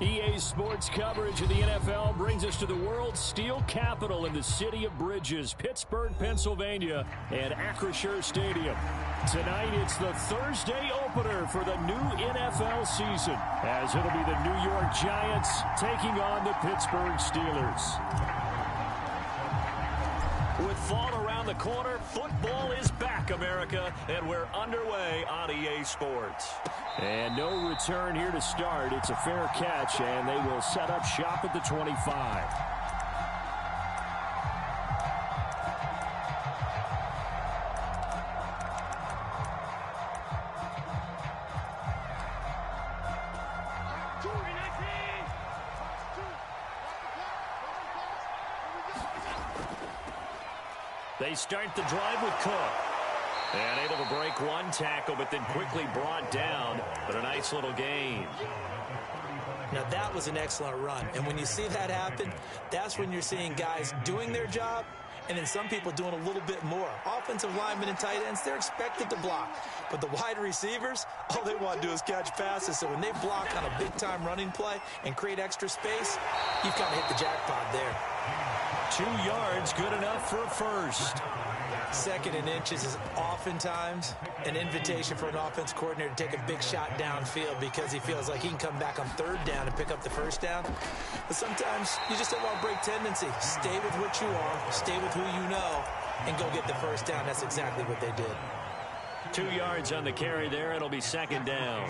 EA Sports coverage of the NFL brings us to the world's steel capital in the city of Bridges, Pittsburgh, Pennsylvania, and Acrisure Stadium. Tonight, it's the Thursday opener for the new NFL season, as it'll be the New York Giants taking on the Pittsburgh Steelers. With fall around the corner, football is back, America, and we're underway on EA Sports. And no return here to start. It's a fair catch, and they will set up shop at the 25. They start the drive with Cook. And able to break one tackle, but then quickly brought down. But a nice little gain. Now, that was an excellent run. And when you see that happen, that's when you're seeing guys doing their job and then some people doing a little bit more. Offensive linemen and tight ends, they're expected to block. But the wide receivers, all they want to do is catch passes. So when they block on a big-time running play and create extra space, you've kind of hit the jackpot there. 2 yards, good enough for a first. Second and inches is oftentimes an invitation for an offense coordinator to take a big shot downfield because he feels like he can come back on third down and pick up the first down. But sometimes you just don't want to break tendency. Stay with what you are, stay with who you know, and go get the first down. That's exactly what they did. 2 yards on the carry there. It'll be second down.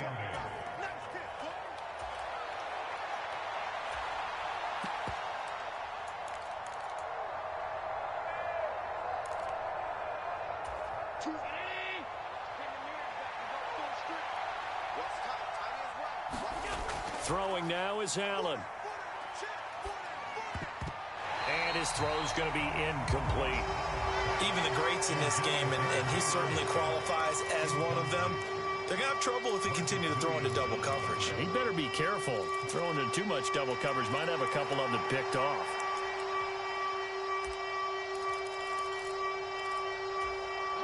Throwing now is Allen. And his throw's going to be incomplete. Even the greats in this game, and he certainly qualifies as one of them, they're going to have trouble if they continue to throw into double coverage. He better be careful. Throwing into too much double coverage might have a couple of them picked off.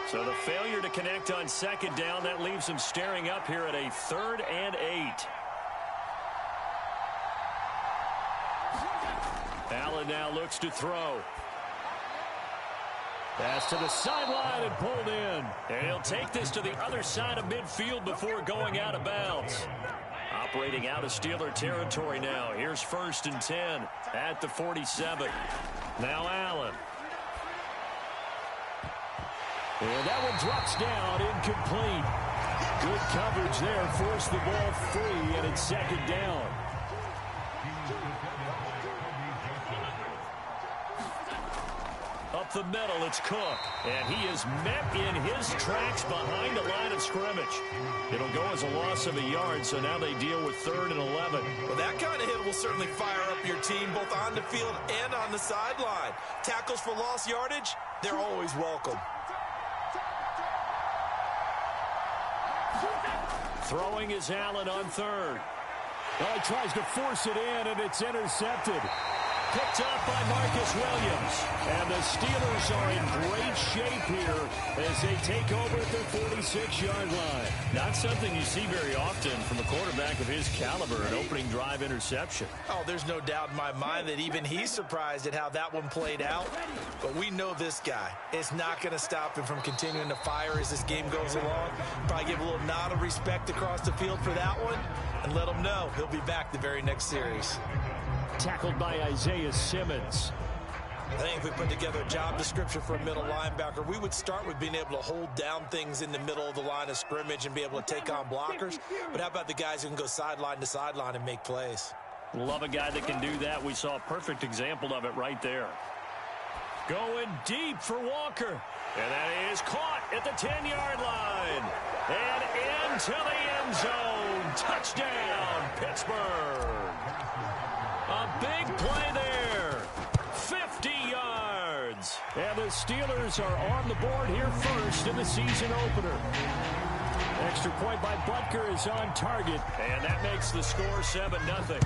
So the failure to connect on second down, that leaves him staring up here at a 3rd and 8. Allen now looks to throw. Pass to the sideline and pulled in. And he'll take this to the other side of midfield before going out of bounds. Operating out of Steeler territory now. Here's 1st and 10 at the 47. Now Allen. And that one drops down, incomplete. Good coverage there, forced the ball free, and it's second down. A up the middle. It's Cook. And he is met in his tracks behind the line of scrimmage. It'll go as a loss of a yard, so now they deal with 3rd and 11. Well, that kind of hit will certainly fire up your team both on the field and on the sideline. Tackles for lost yardage, they're always welcome. Throwing is Allen on 3rd. Well, he tries to force it in, and it's intercepted. Picked up by Marcus Williams. And the Steelers are in great shape here as they take over at their 46-yard line. Not something you see very often from a quarterback of his caliber, an opening drive interception. Oh, there's no doubt in my mind that even he's surprised at how that one played out. But we know this guy. It's not going to stop him from continuing to fire as this game goes along. Probably give a little nod of respect across the field for that one and let him know he'll be back the very next series. Tackled by Isaiah Simmons. I think if we put together a job description for a middle linebacker, we would start with being able to hold down things in the middle of the line of scrimmage and be able to take on blockers. But how about the guys who can go sideline to sideline and make plays? Love a guy that can do that. We saw a perfect example of it right there. Going deep for Walker. And that is caught at the 10-yard line. And into the end zone. Touchdown, Pittsburgh. A big play there. 50 yards. And the Steelers are on the board here first in the season opener. Extra point by Butker is on target. And that makes the score 7-0.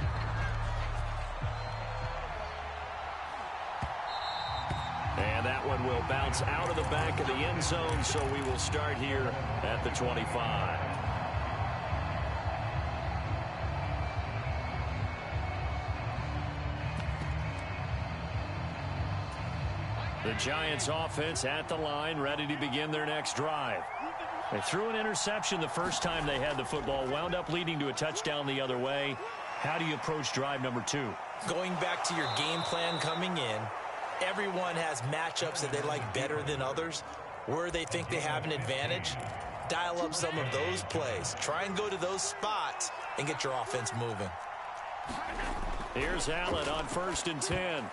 And that one will bounce out of the back of the end zone, so we will start here at the 25. The Giants offense at the line, ready to begin their next drive. They threw an interception the first time they had the football, wound up leading to a touchdown the other way. How do you approach drive number 2? Going back to your game plan coming in, everyone has matchups that they like better than others, where they think they have an advantage. Dial up some of those plays. Try and go to those spots and get your offense moving. Here's Allen on 1st and 10.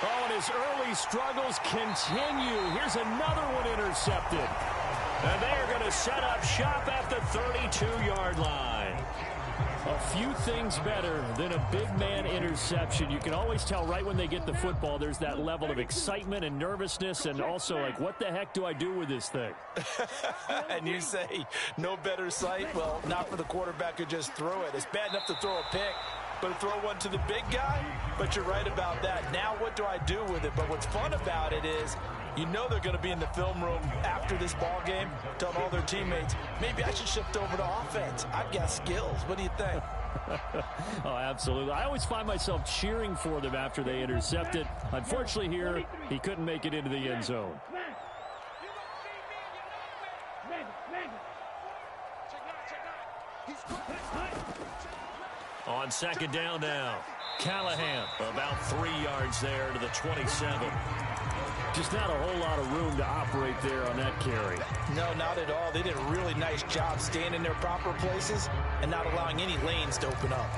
Oh, and his early struggles continue. Here's another one intercepted. And they are going to set up shop at the 32-yard line. A few things better than a big man interception. You can always tell right when they get the football, there's that level of excitement and nervousness and also like, what the heck do I do with this thing? And you say, no better sight? Well, not for the quarterback who just threw it. It's bad enough to throw a pick, but to throw one to the big guy? But you're right about that. Now what do I do with it? But what's fun about it is, you know they're going to be in the film room after this ball game, telling all their teammates, maybe I should shift over to offense. I've got skills. What do you think? Oh, absolutely. I always find myself cheering for them after they intercept it. Unfortunately here, he couldn't make it into the end zone. On 2nd down now, Callahan about 3 yards there to the 27. Just not a whole lot of room to operate there on that carry. No, not at all. They did a really nice job staying in their proper places and not allowing any lanes to open up.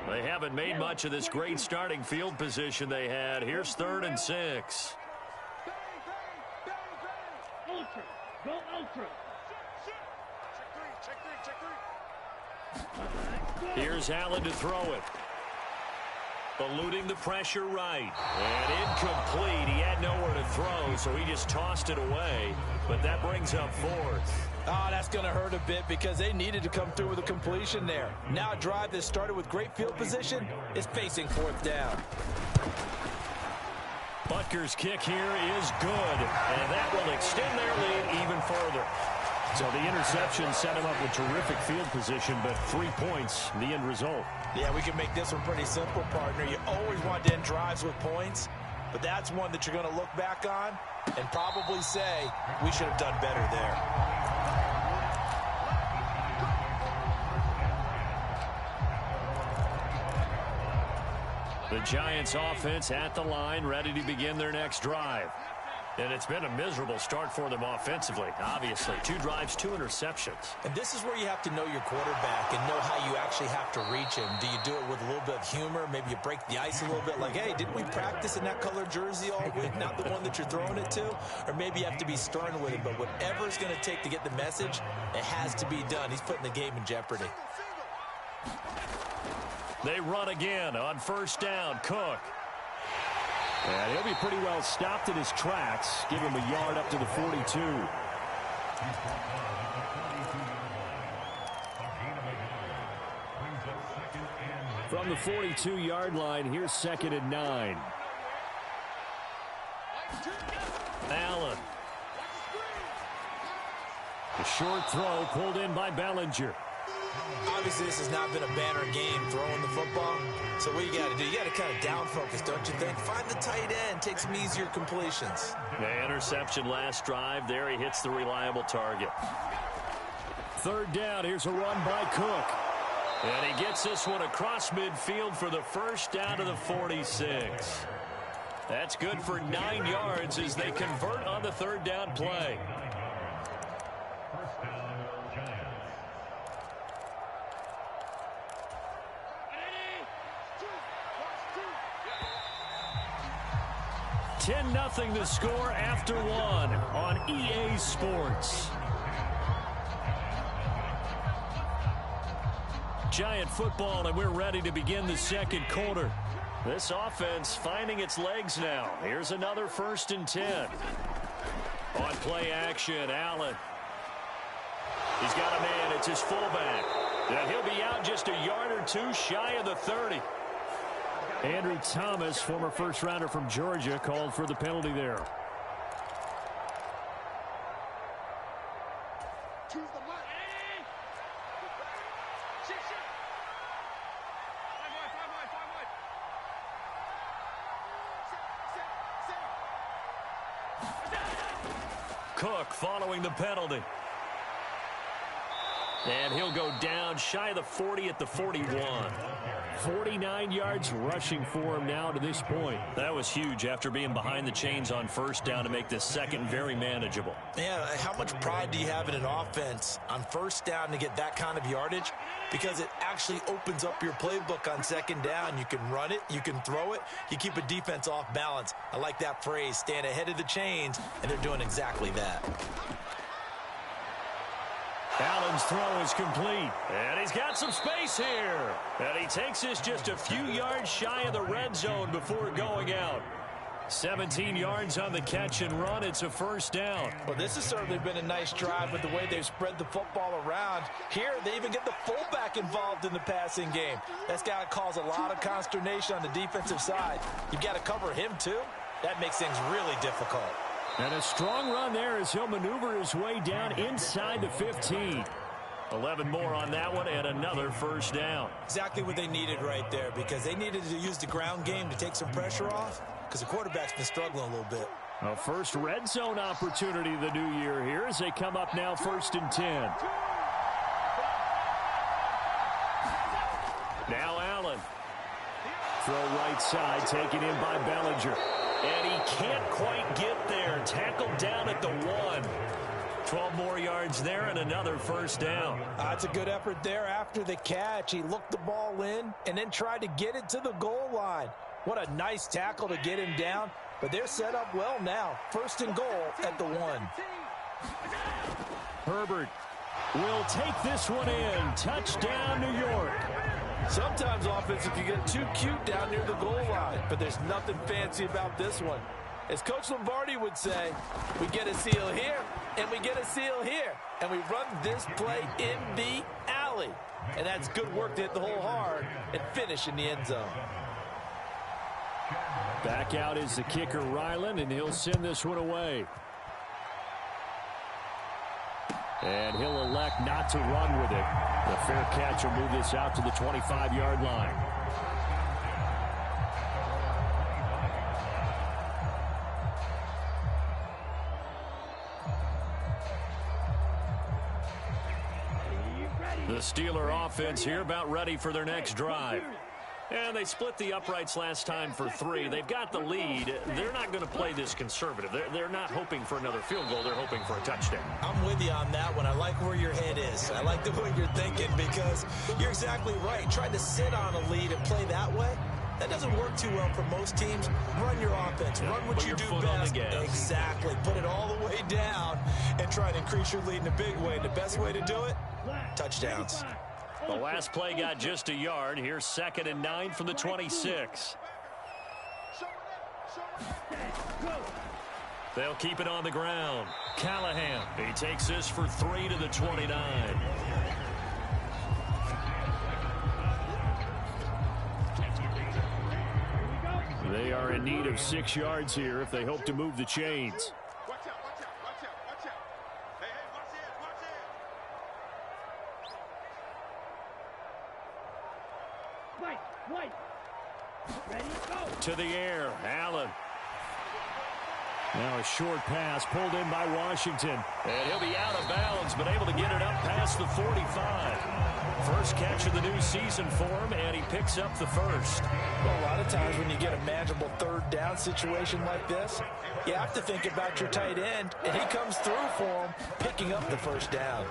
They haven't made much of this great starting field position they had. Here's 3rd and 6. Ultra. Go ultra. Here's Allen to throw it. Eluding the pressure right. And incomplete. He had nowhere to throw, so he just tossed it away. But that brings up 4th. Oh, that's going to hurt a bit because they needed to come through with a completion there. Now a drive that started with great field position is facing 4th down. Butker's kick here is good, and that will extend their lead even further. So the interception set him up with terrific field position, but 3 points, the end result. Yeah, we can make this one pretty simple, partner. You always want to end drives with points, but that's one that you're going to look back on and probably say, we should have done better there. The Giants offense at the line, ready to begin their next drive. And it's been a miserable start for them offensively, obviously. 2 drives, 2 interceptions. And this is where you have to know your quarterback and know how you actually have to reach him. Do you do it with a little bit of humor? Maybe you break the ice a little bit like, hey, didn't we practice in that color jersey all week, not the one that you're throwing it to? Or maybe you have to be stern with him. But whatever it's going to take to get the message, it has to be done. He's putting the game in jeopardy. They run again on first down. Cook. And he'll be pretty well stopped in his tracks. Give him a yard up to the 42. From the 42-yard line, here's 2nd and 9. Allen. The short throw pulled in by Bellinger. Obviously, this has not been a banner game throwing the football. So what you got to do, you got to kind of down focus, don't you think? Find the tight end, take some easier completions. The interception last drive. There he hits the reliable target. 3rd down, here's a run by Cook. And he gets this one across midfield for the first down to the 46. That's good for 9 yards as they convert on the 3rd down play. Nothing to score after 1 on EA Sports. Giant football, and we're ready to begin the 2nd quarter. This offense finding its legs now. Here's another 1st and 10. On play action, Allen. He's got a man. It's his fullback. And he'll be out just a yard or 2 shy of the 30. Andrew Thomas, former first-rounder from Georgia, called for the penalty there. Cook following the penalty. And he'll go down shy of the 40 at the 41. 49 yards rushing for him now to this point. That was huge after being behind the chains on first down to make this 2nd very manageable. Yeah, how much pride do you have in an offense on first down to get that kind of yardage? Because it actually opens up your playbook on 2nd down. You can run it, you can throw it, you keep a defense off balance. I like that phrase, stand ahead of the chains, and they're doing exactly that. Allen's throw is complete. And he's got some space here. And he takes this just a few yards shy of the red zone before going out. 17 yards on the catch and run. It's a first down. Well, this has certainly been a nice drive with the way they've spread the football around. Here, they even get the fullback involved in the passing game. That's got to cause a lot of consternation on the defensive side. You've got to cover him, too. That makes things really difficult. And a strong run there as he'll maneuver his way down inside the 15. 11 more on that one and another first down. Exactly what they needed right there, because they needed to use the ground game to take some pressure off, because the quarterback's been struggling a little bit. A first red zone opportunity the new year here as they come up now 1st and 10. Now Allen. Throw right side, taken in by Bellinger. And he can't quite get there. Tackled down at the 1. 12 more yards there and another first down. That's a good effort there after the catch. He looked the ball in and then tried to get it to the goal line. What a nice tackle to get him down. But they're set up well now. 1st and goal at the 1. Herbert will take this one in. Touchdown, New York. Sometimes offenses can get too cute down near the goal line, but there's nothing fancy about this one. As Coach Lombardi would say, we get a seal here, and we get a seal here, and we run this play in the alley. And that's good work to hit the hole hard and finish in the end zone. Back out is the kicker, Ryland, and he'll send this one away. And he'll elect not to run with it. The fair catch will move this out to the 25-yard line. The Steeler offense here about ready for their next drive. And they split the uprights last time for 3. They've got the lead. They're not going to play this conservative. They're not hoping for another field goal. They're hoping for a touchdown. I'm with you on that one. I like where your head is. I like the way you're thinking because you're exactly right. Trying to sit on a lead and play that way, that doesn't work too well for most teams. Run your offense. Run what you do best. Exactly. Put it all the way down and try to increase your lead in a big way. The best way to do it, touchdowns. The last play got just a yard. Here's 2nd and 9 from the 26. They'll keep it on the ground. Callahan, he takes this for 3 to the 29. They are in need of 6 yards here if they hope to move the chains. To the air, Allen. Now a short pass pulled in by Washington. And he'll be out of bounds, but able to get it up past the 45. First catch of the new season for him, and he picks up the first. Well, a lot of times when you get a manageable 3rd down situation like this, you have to think about your tight end, and he comes through for him, picking up the first down.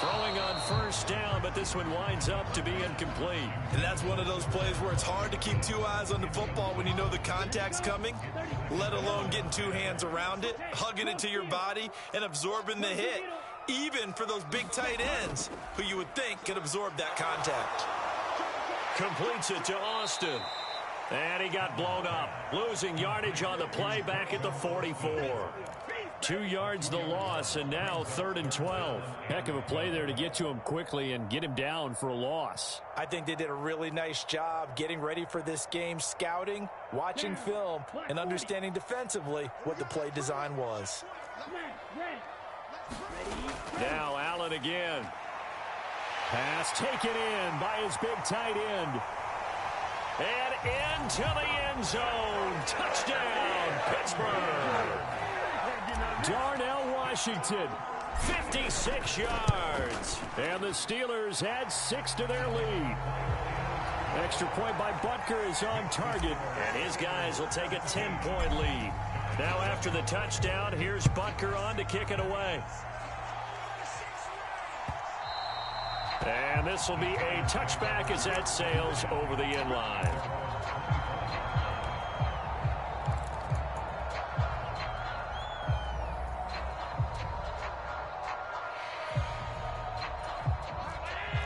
Throwing on first down, but this one winds up to be incomplete. And that's one of those plays where it's hard to keep 2 eyes on the football when you know the contact's coming, let alone getting 2 hands around it, hugging it to your body, and absorbing the hit, even for those big tight ends who you would think could absorb that contact. Completes it to Austin. And he got blown up, losing yardage on the play back at the 44. 2 yards the loss, and now 3rd and 12. Heck of a play there to get to him quickly and get him down for a loss. I think they did a really nice job getting ready for this game, scouting, watching film, and understanding defensively what the play design was. Now Allen again. Pass taken in by his big tight end. And into the end zone. Touchdown, Pittsburgh. Darnell Washington, 56 yards. And the Steelers add 6 to their lead. Extra point by Butker is on target. And his guys will take a 10-point lead. Now after the touchdown, here's Butker on to kick it away. And this will be a touchback as that sails over the end line.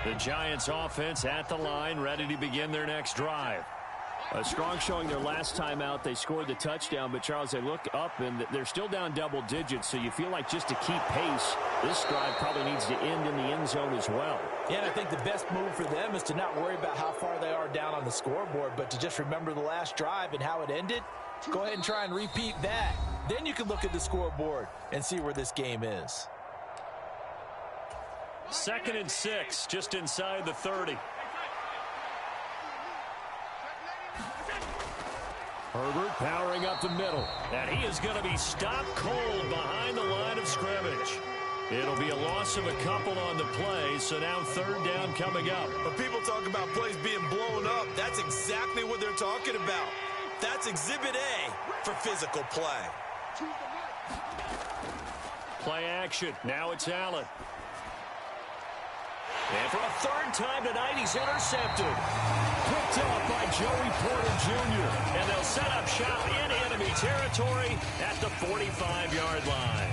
The Giants offense at the line, ready to begin their next drive. A strong showing their last time out. They scored the touchdown, but Charles, they look up and they're still down double digits, so you feel like just to keep pace, this drive probably needs to end in the end zone as well. Yeah, and I think the best move for them is to not worry about how far they are down on the scoreboard, but to just remember the last drive and how it ended. Go ahead and try and repeat that. Then you can look at the scoreboard and see where this game is. 2nd and 6, just inside the 30. Herbert powering up the middle. And he is going to be stopped cold behind the line of scrimmage. It'll be a loss of a couple on the play, so now 3rd down coming up. When people talk about plays being blown up, that's exactly what they're talking about. That's Exhibit A for physical play. Play action. Now it's Allen. And for a 3rd time tonight, he's intercepted. Picked up by Joey Porter Jr. And they'll set up shop in enemy territory at the 45-yard line.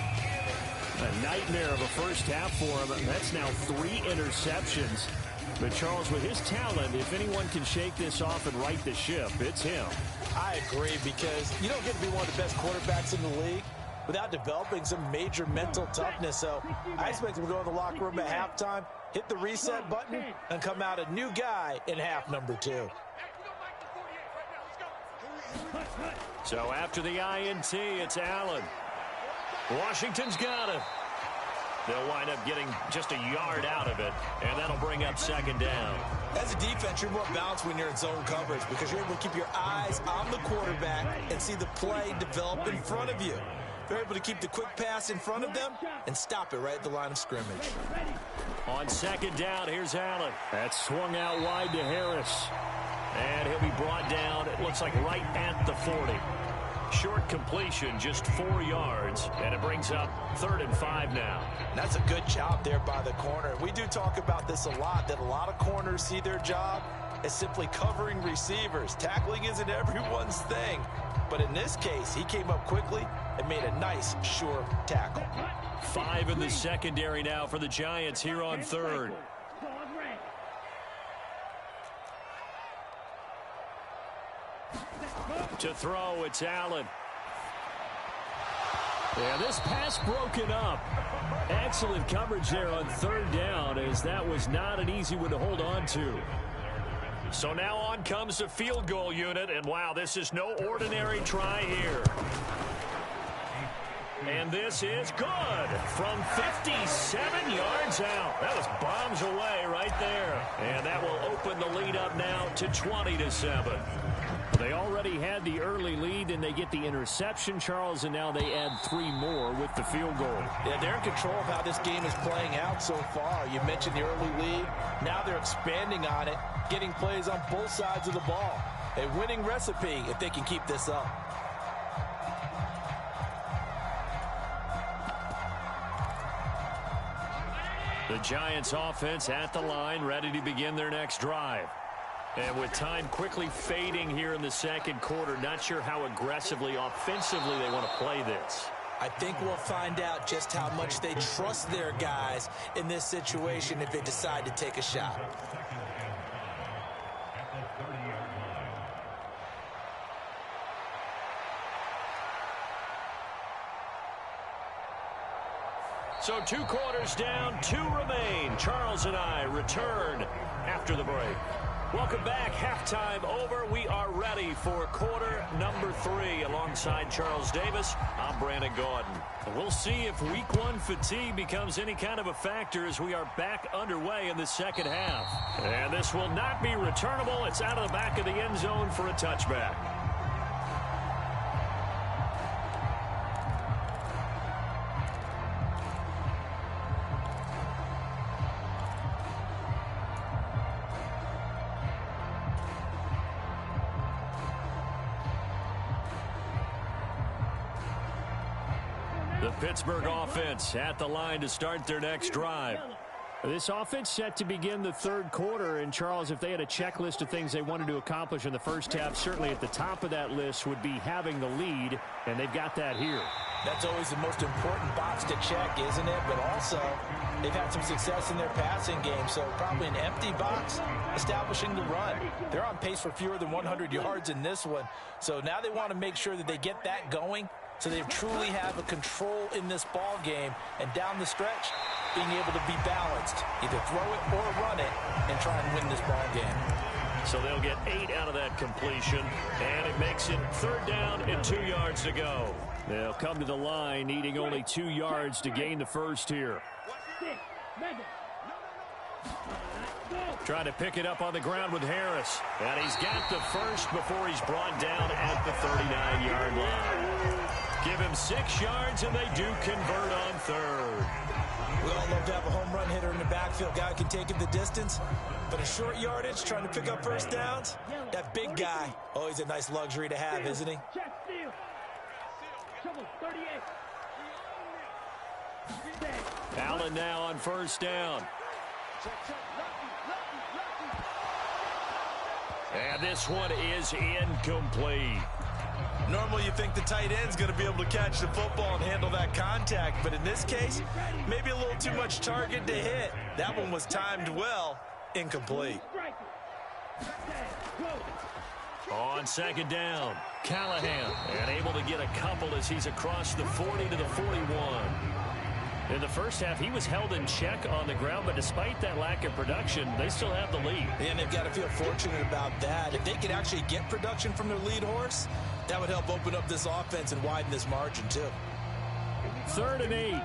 A nightmare of a first half for him. That's now 3 interceptions. But Charles, with his talent, if anyone can shake this off and right the ship, it's him. I agree, because you don't get to be one of the best quarterbacks in the league without developing some major mental toughness. So I expect him to go in the locker room at halftime, hit the reset button, and come out a new guy in half number 2. So after the INT, it's Allen. Washington's got it. They'll wind up getting just a yard out of it, and that'll bring up 2nd down. As a defense, you're more balanced when you're in zone coverage because you're able to keep your eyes on the quarterback and see the play develop in front of you. They're able to keep the quick pass in front of them and stop it right at the line of scrimmage. On second down, here's Allen. That's swung out wide to Harris. And he'll be brought down, it looks like right at the 40. Short completion, just 4 yards, and it brings up 3rd and 5 now. That's a good job there by the corner. We do talk about this a lot, that a lot of corners see their job as simply covering receivers. Tackling isn't everyone's thing. But in this case, he came up quickly and made a nice, sure tackle. 5 in the secondary now for the Giants here on 3rd. To throw, it's Allen. Yeah, this pass broken up. Excellent coverage there on 3rd down, as that was not an easy one to hold on to. So now on comes the field goal unit, and wow, this is no ordinary try here. And this is good from 57 yards out. That was bombs away right there. And that will open the lead up now to 20-7. They already had the early lead, and they get the interception, Charles, and now they add 3 more with the field goal. Yeah, they're in control of how this game is playing out so far. You mentioned the early lead. Now they're expanding on it, getting plays on both sides of the ball. A winning recipe if they can keep this up. The Giants offense at the line, ready to begin their next drive. And with time quickly fading here in the second quarter, not sure how aggressively, offensively they want to play this. I think we'll find out just how much they trust their guys in this situation if they decide to take a shot. So 2 quarters down, 2 remain. Charles and I return after the break. Welcome back. Halftime over. We are ready for quarter number 3 alongside Charles Davis. I'm Brandon Gaudin. We'll see if week 1 fatigue becomes any kind of a factor as we are back underway in the second half. And this will not be returnable. It's out of the back of the end zone for a touchback. The Pittsburgh offense at the line to start their next drive. This offense set to begin the 3rd quarter. And, Charles, if they had a checklist of things they wanted to accomplish in the first half, certainly at the top of that list would be having the lead, and they've got that here. That's always the most important box to check, isn't it? But also, they've had some success in their passing game, so probably an empty box establishing the run. They're on pace for fewer than 100 yards in this one. So now they want to make sure that they get that going so they truly have a control in this ball game, and down the stretch, being able to be balanced, either throw it or run it, and try and win this ball game. So they'll get 8 out of that completion, and it makes it 3rd down and 2 yards to go. They'll come to the line needing only 2 yards to gain the first here. Trying to pick it up on the ground with Harris. And he's got the first before he's brought down at the 39-yard line. Give him 6 yards, and they do convert on 3rd. We all love to have a home run hitter in the backfield, guy who can take it the distance. But a short yardage, trying to pick up first downs, that big guy, always a nice luxury to have, isn't he? Allen now on first down. And this one is incomplete. Normally you think the tight end's going to be able to catch the football and handle that contact, but in this case, maybe a little too much target to hit. That one was timed well, incomplete. On second down, Callahan, and able to get a couple as he's across the 40 to the 41. In the first half, he was held in check on the ground, but despite that lack of production, they still have the lead. And they've got to feel fortunate about that. If they could actually get production from their lead horse, that would help open up this offense and widen this margin, too. 3rd and 8.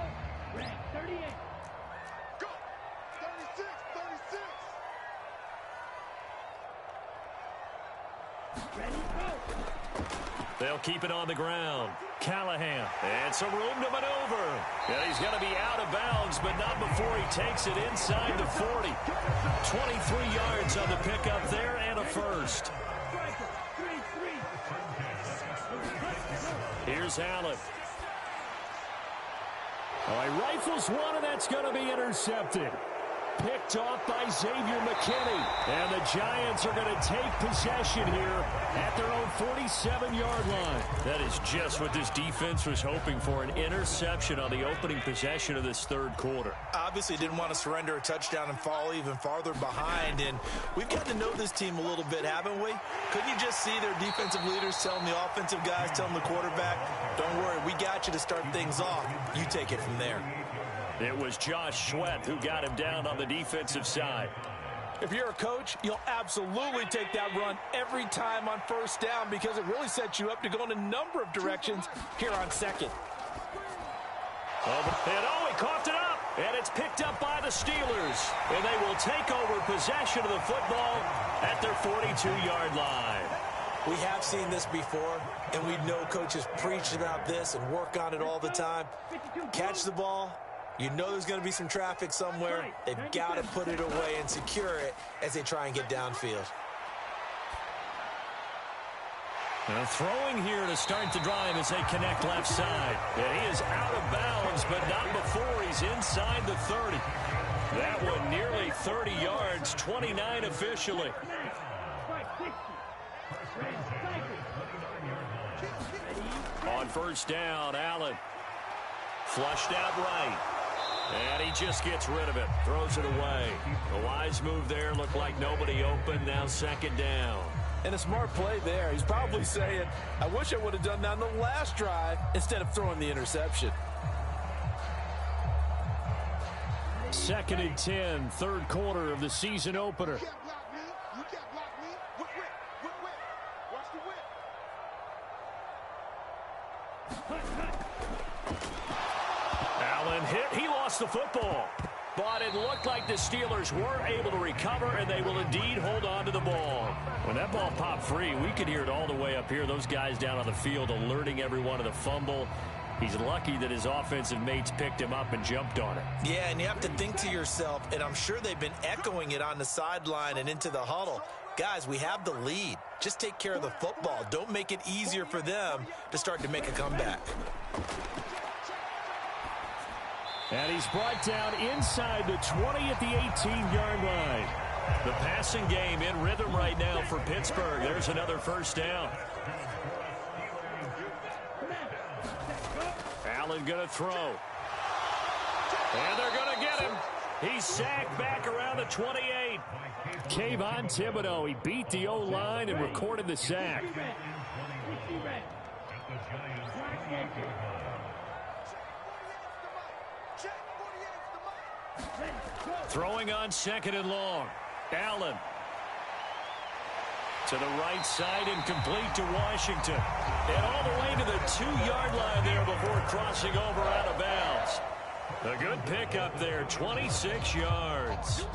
They'll keep it on the ground. Callahan. And some room to maneuver. And he's going to be out of bounds, but not before he takes it inside the 40. 23 yards on the pickup there and a first. Here's Allen. All right, rifles one, and that's going to be intercepted. Picked off by Xavier McKinney. And the Giants are going to take possession here at their own 47-yard line. That is just what this defense was hoping for, an interception on the opening possession of this third quarter. Obviously didn't want to surrender a touchdown and fall even farther behind. And we've got to know this team a little bit, haven't we? Couldn't you just see their defensive leaders telling the offensive guys, telling the quarterback, don't worry, we got you to start things off. You take it from there. It was Josh Sweat who got him down on the defensive side. If you're a coach, you'll absolutely take that run every time on first down because it really sets you up to go in a number of directions here on second. He coughed it up, and it's picked up by the Steelers. And they will take over possession of the football at their 42-yard line. We have seen this before, and we know coaches preach about this and work on it all the time. Catch the ball. You know there's going to be some traffic somewhere. They've got to put it away and secure it as they try and get downfield. And throwing here to start the drive as they connect left side. And he is out of bounds, but not before he's inside the 30. That one nearly 30 yards, 29 officially. On first down, Allen. Flushed out right. And he just gets rid of it. Throws it away. A wise move there. Looked like nobody open. Now second down. And a smart play there. He's probably saying, I wish I would have done that on the last drive instead of throwing the interception. 2nd and 10, third quarter of the season opener. Allen hit. He lost the football. But it looked like the Steelers were able to recover, and they will indeed hold on to the ball. When that ball popped free, we could hear it all the way up here. Those guys down on the field alerting everyone of the fumble. He's lucky that his offensive mates picked him up and jumped on it. Yeah, and you have to think to yourself, and I'm sure they've been echoing it on the sideline and into the huddle. Guys, we have the lead. Just take care of the football. Don't make it easier for them to start to make a comeback. And he's brought down inside the 20 at the 18-yard line. The passing game in rhythm right now for Pittsburgh. There's another first down. Allen going to throw. And they're going to get him. He's sacked back around the 28. Kayvon Thibodeau, he beat the O-line and recorded the sack. Throwing on 2nd and long. Allen. To the right side and complete to Washington. And all the way to the 2-yard line there before crossing over out of bounds. A good pickup there, 26 yards.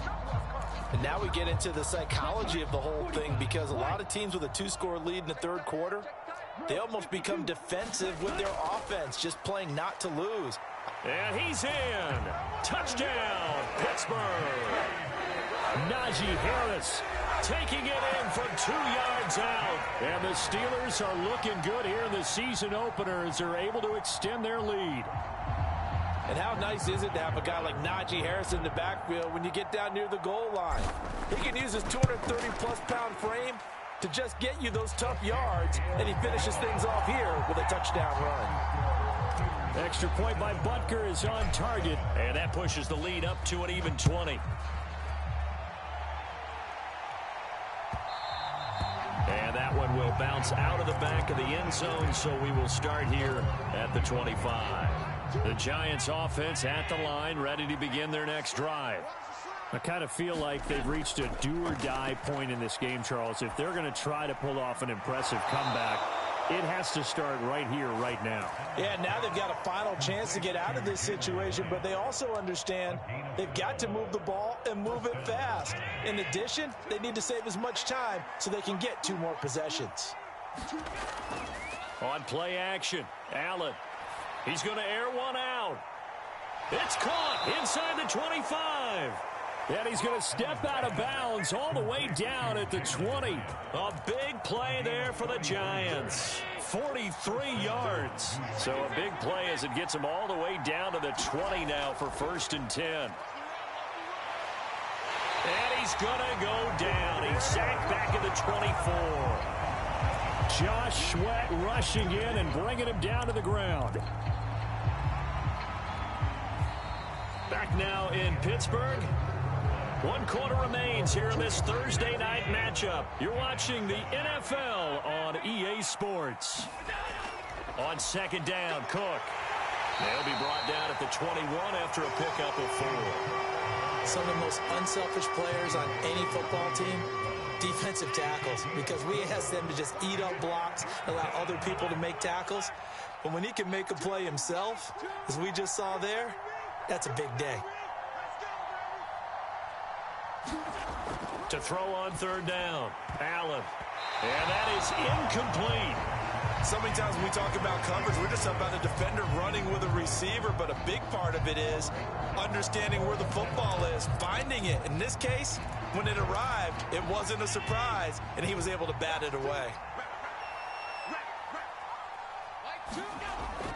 And now we get into the psychology of the whole thing because a lot of teams with a 2-score lead in the third quarter, they almost become defensive with their offense, just playing not to lose. And he's in. Touchdown, Pittsburgh. Najee Harris taking it in from 2 yards out. And the Steelers are looking good here in the season opener as they're able to extend their lead. And how nice is it to have a guy like Najee Harris in the backfield when you get down near the goal line? He can use his 230-plus pound frame to just get you those tough yards, and he finishes things off here with a touchdown run. Extra point by Butker is on target, and that pushes the lead up to an even 20. And that one will bounce out of the back of the end zone, so we will start here at the 25. The Giants offense at the line, ready to begin their next drive. I kind of feel like they've reached a do-or-die point in this game, Charles. If they're going to try to pull off an impressive comeback, it has to start right here, right now. Yeah, now they've got a final chance to get out of this situation, but they also understand they've got to move the ball and move it fast. In addition, they need to save as much time so they can get 2 more possessions. On play action, Allen. He's going to air one out. It's caught inside the 25. And he's going to step out of bounds all the way down at the 20. A big play there for the Giants. 43 yards. So a big play as it gets him all the way down to the 20 now for 1st and 10. And he's going to go down. He's sacked back at the 24. Josh Sweat rushing in and bringing him down to the ground. Back now in Pittsburgh. 1 quarter remains here in this Thursday night matchup. You're watching the NFL on EA Sports. On 2nd down, Cook. They'll be brought down at the 21 after a pickup of 4. Some of the most unselfish players on any football team, defensive tackles, because we ask them to just eat up blocks, allow other people to make tackles. But when he can make a play himself, as we just saw there, that's a big day. To throw on 3rd down, Allen. And that is incomplete. So many times when we talk about coverage, we're just about a defender running with a receiver, but a big part of it is understanding where the football is, finding it. In this case, when it arrived, it wasn't a surprise, and he was able to bat it away.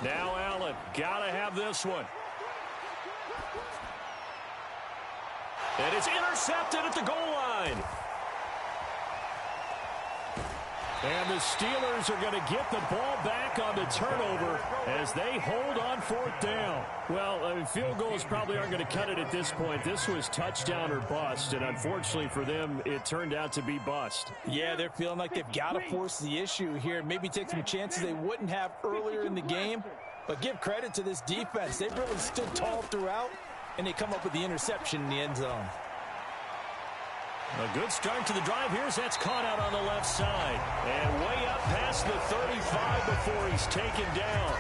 Now Allen, gotta have this one. And it's intercepted at the goal line. And the Steelers are going to get the ball back on the turnover as they hold on 4th down. Well, field goals probably aren't going to cut it at this point. This was touchdown or bust, and unfortunately for them, it turned out to be bust. Yeah, they're feeling like they've got to force the issue here, maybe take some chances they wouldn't have earlier in the game. But give credit to this defense. They've really stood tall throughout, and they come up with the interception in the end zone. A good start to the drive here as that's caught out on the left side. And way up past the 35 before he's taken down.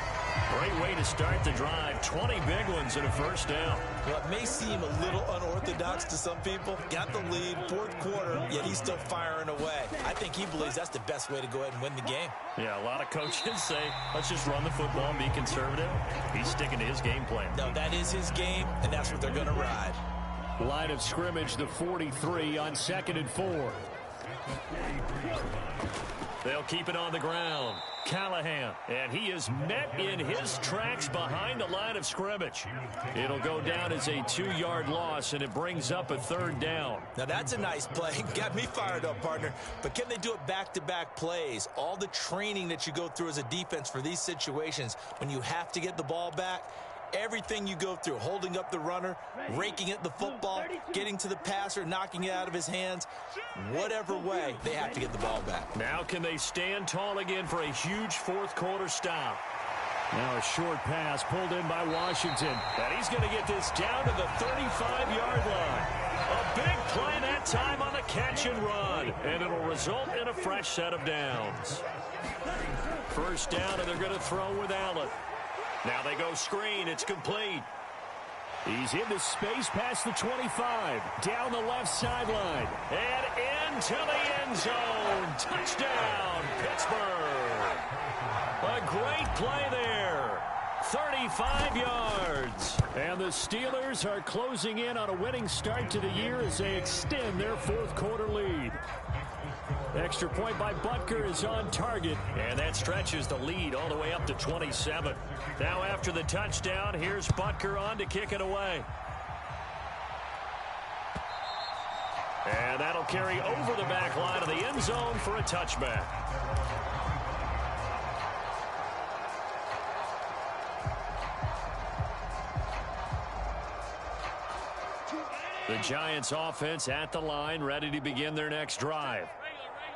Great way to start the drive. 20 big ones and a 1st down. Well, it may seem a little unorthodox to some people. Got the lead, 4th quarter, yet he's still firing away. I think he believes that's the best way to go ahead and win the game. Yeah, a lot of coaches say, let's just run the football and be conservative. He's sticking to his game plan. No, that is his game, and that's what they're going to ride. Line of scrimmage, the 43 on 2nd and 4. They'll keep it on the ground. Callahan, and he is met in his tracks behind the line of scrimmage. It'll go down as a 2-yard loss, and it brings up a 3rd down. Now, that's a nice play. Got me fired up, partner. But can they do it back-to-back plays? All the training that you go through as a defense for these situations, when you have to get the ball back, everything you go through, holding up the runner, raking at the football, getting to the passer, knocking it out of his hands, whatever way, they have to get the ball back. Now can they stand tall again for a huge 4th quarter stop? Now a short pass pulled in by Washington. And he's going to get this down to the 35-yard line. A big play that time on the catch and run. And it'll result in a fresh set of downs. 1st down, and they're going to throw with Allen. Now they go screen. It's complete. He's into space past the 25. Down the left sideline. And into the end zone. Touchdown, Pittsburgh. A great play there. 35 yards. And the Steelers are closing in on a winning start to the year as they extend their 4th quarter lead. Extra point by Butker is on target, and that stretches the lead all the way up to 27. Now after the touchdown, here's Butker on to kick it away. And that'll carry over the back line of the end zone for a touchback. The Giants offense at the line, ready to begin their next drive.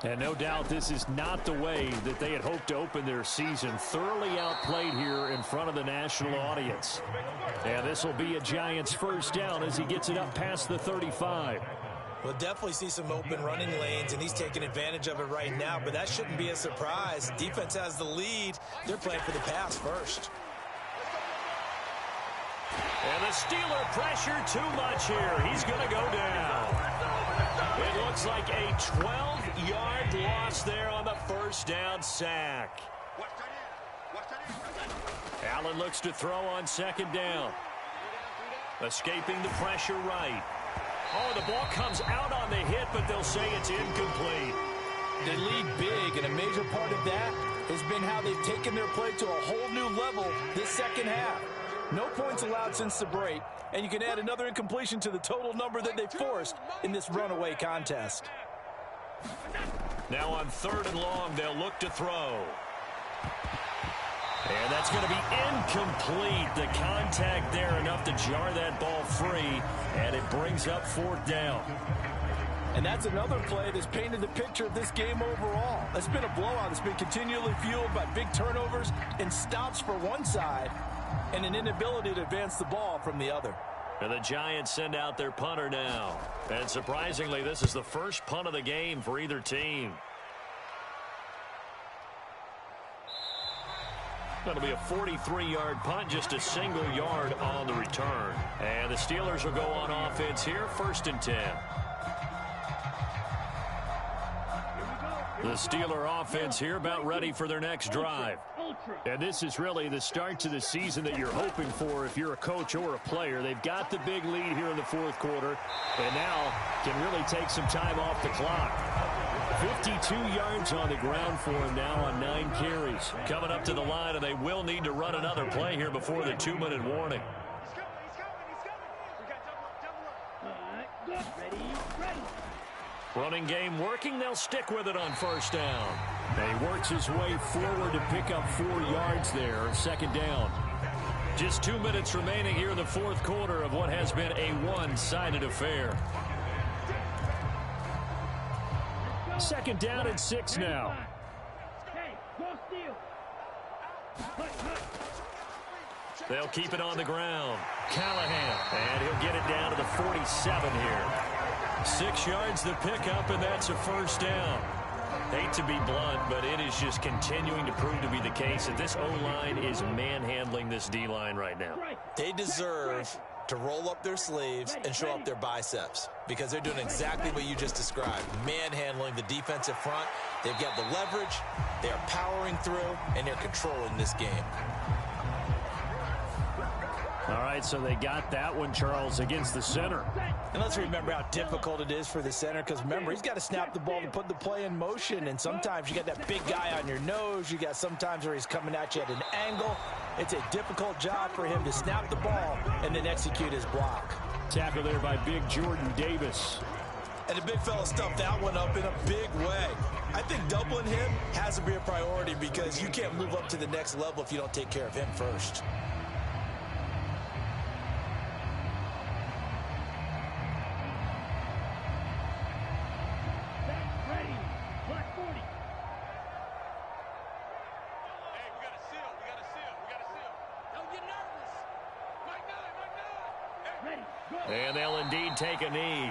And no doubt this is not the way that they had hoped to open their season. Thoroughly outplayed here in front of the national audience. And this will be a Giants 1st down as he gets it up past the 35. We'll definitely see some open running lanes, and he's taking advantage of it right now, but that shouldn't be a surprise. Defense has the lead. They're playing for the pass first. And the Steeler pressure too much here. He's going to go down. It looks like a 12-yard loss there on the 1st down sack. Allen looks to throw on second down. Escaping the pressure right. Oh, the ball comes out on the hit, but they'll say it's incomplete. They lead big, and a major part of that has been how they've taken their play to a whole new level this second half. No points allowed since the break, and you can add another incompletion to the total number that they forced in this runaway contest. Now on 3rd and long, they'll look to throw. And that's going to be incomplete. The contact there enough to jar that ball free, and it brings up 4th down. And that's another play that's painted the picture of this game overall. It's been a blowout. It's been continually fueled by big turnovers and stops for one side and an inability to advance the ball from the other. And the Giants send out their punter now. And surprisingly, this is the first punt of the game for either team. That'll be a 43-yard punt, just a single yard on the return. And the Steelers will go on offense here, 1st and 10. The Steeler offense here about ready for their next drive. And this is really the start to the season that you're hoping for if you're a coach or a player. They've got the big lead here in the 4th quarter, and now can really take some time off the clock. 52 yards on the ground for him now on 9 carries. Coming up to the line, and they will need to run another play here before the 2-minute warning. Running game working. They'll stick with it on 1st down. And he works his way forward to pick up 4 yards there. 2nd down. Just 2 minutes remaining here in the 4th quarter of what has been a one-sided affair. 2nd down and 6 now. They'll keep it on the ground. Callahan, and he'll get it down to the 47 here. 6 yards the pickup, and that's a 1st down. Hate to be blunt, but it is just continuing to prove to be the case that this O-line is manhandling this D-line right now. They deserve to roll up their sleeves and show up their biceps because they're doing exactly what you just described, manhandling the defensive front. They've got the leverage, they are powering through, and they're controlling this game. All right, so they got that one, Charles, against the center. And let's remember how difficult it is for the center because, remember, he's got to snap the ball to put the play in motion, and sometimes you got that big guy on your nose. You got sometimes where he's coming at you at an angle. It's a difficult job for him to snap the ball and then execute his block. Tackle there by big Jordan Davis. And the big fella stuffed that one up in a big way. I think doubling him has to be a priority because you can't move up to the next level if you don't take care of him first. And they'll indeed take a knee.